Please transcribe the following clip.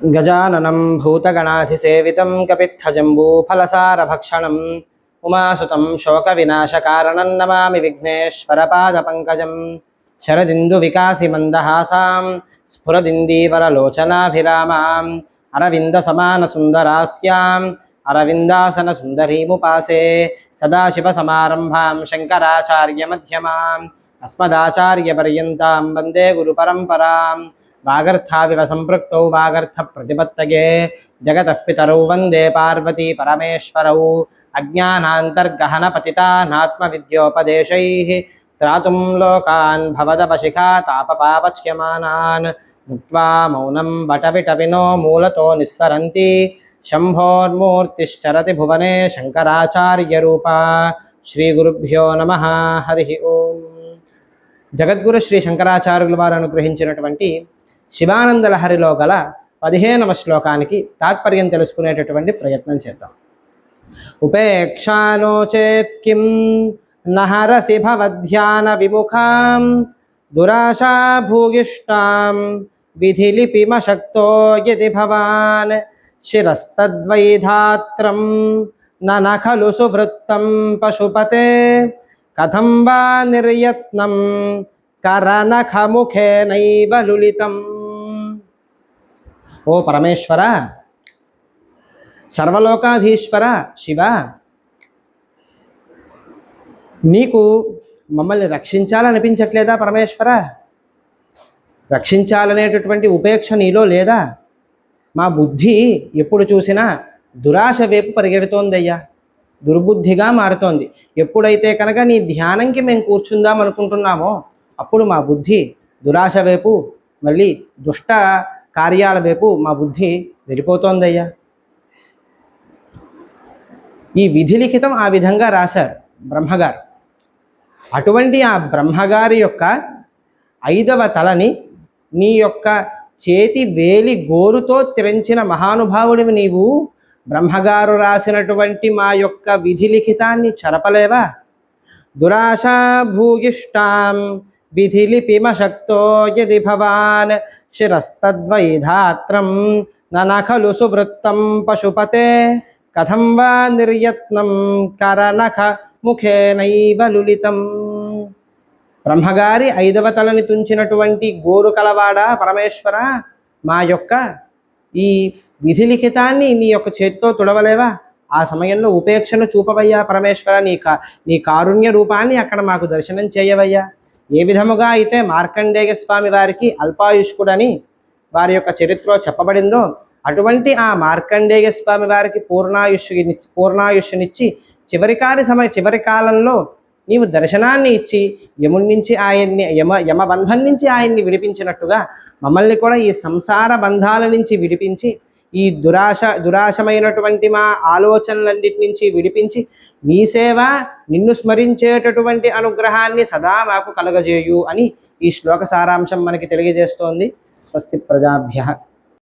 गजाननं भूतगणाधिसेवितं कपित्थजम्बूफलसारभक्षणम् उमासुतं शोकविनाशकारणं नमामि विघ्नेश्वरपादपङ्कजं शरदिन्दुविकासिमन्दहासां स्फुरदिन्दीवरलोचनाभिरामाम् अरविन्दसमानसुन्दरास्याम् अरविन्दासनसुन्दरीमुपासे सदाशिवसमारम्भां शङ्कराचार्यमध्यमाम् अस्मदाचार्यपर्यन्तां वन्दे गुरुपरम्पराम् वागर्थाविव सम्पृक्तौ वागर्थप्रतिपत्तये जगतः पितरौ वन्दे पार्वती परमेश्वरौ अज्ञानान्तर्गहनपतितानात्मविद्योपदेशैः त्रातुं लोकान् भवदवशिखा तापपापच्यमानान् मुक्त्वा मौनं वटविटविनो मूलतो निस्सरन्ति शम्भोर्मूर्तिश्चरति भुवने शङ्कराचार्यरूपा श्रीगुरुभ्यो नमः हरिः ओम् జగద్గురు శ్రీ శంకరాచార్యుల వారు అనుగ్రహించినటువంటి శివానంద లహరిలో గల 15వ శ్లోకానికి తాత్పర్యం తెలుసుకునేటటువంటి ప్రయత్నం చేద్దాం. ఉపేక్షానో చేత్ కిం నహరసి భవధ్యాన విముఖాం దురాశా భూగిష్టాం విధిలిపిమశక్తో యది భవాన్ శిరస్తద్వైధాత్రం నన ఖలు సువృత్తం పశుపతే కథం వా నిర్యత్నం కరనఖముఖేనైవ లులితం. ఓ పరమేశ్వర, సర్వలోకాధీశ్వర శివ, నీకు మమ్మల్ని రక్షించాలనిపించట్లేదా? పరమేశ్వర, రక్షించాలనేటటువంటి ఉపేక్ష నీలో లేదా? మా బుద్ధి ఎప్పుడు చూసినా దురాశ వైపు పరిగెడుతోందయ్యా, దుర్బుద్ధిగా మారుతోంది. ఎప్పుడైతే కనుక నీ ధ్యానంకి మేము కూర్చుందాం అనుకుంటున్నామో అప్పుడు మా బుద్ధి దురాశ వైపు, మళ్ళీ దుష్ట కార్యాల వైపు మా బుద్ధి వెళ్ళిపోతోందయ్యా. ఈ విధి లిఖితం ఆ విధంగా రాశారు బ్రహ్మగారు. అటువంటి ఆ బ్రహ్మగారి యొక్క 5వ తలని నీ యొక్క చేతి వేలి గోరుతో త్రెంచిన మహానుభావుడివి నీవు. బ్రహ్మగారు రాసినటువంటి మా యొక్క విధి లిఖితాన్ని చెరపలేవా? దురాశా భూయిష్టాం విధిలిపిమశక్తో యది భవాన్ శిరస్తద్వైధాత్రం నన ఖలు సువృత్తం పశుపతే కథం వా నిర్యత్నం కరనఖ ముఖేనైవ లులితం. బ్రహ్మగారి 5వ తలని తుంచినటువంటి గోరు కలవాడా పరమేశ్వర, మా యొక్క ఈ విధి లిఖితాన్ని నీ యొక్క చేతితో తుడవలేవా? ఆ సమయంలో ఉపేక్షను చూపవయ్యా పరమేశ్వర. నీ కారుణ్య రూపాన్ని అక్కడ మాకు దర్శనం చేయవయ్యా. ఏ విధముగా అయితే మార్కండేయ స్వామి వారికి అల్పాయుష్కుడని వారి యొక్క చరిత్రలో చెప్పబడిందో అటువంటి ఆ మార్కండేయ స్వామి వారికి పూర్ణాయుష్నిచ్చి చివరి కాలంలో నీవు దర్శనాన్ని ఇచ్చి యముడి నుంచి ఆయన్ని యమబంధం నుంచి ఆయన్ని విడిపించినట్టుగా మమ్మల్ని కూడా ఈ సంసార బంధాల నుంచి విడిపించి ఈ దురాశమైనటువంటి మా ఆలోచనలన్నిటి నుంచి విడిపించి నీ సేవ, నిన్ను స్మరించేటటువంటి అనుగ్రహాన్ని సదా మాకు కలగజేయు అని ఈ శ్లోక సారాంశం మనకి తెలియజేస్తోంది. స్వస్తి ప్రజాభ్యః.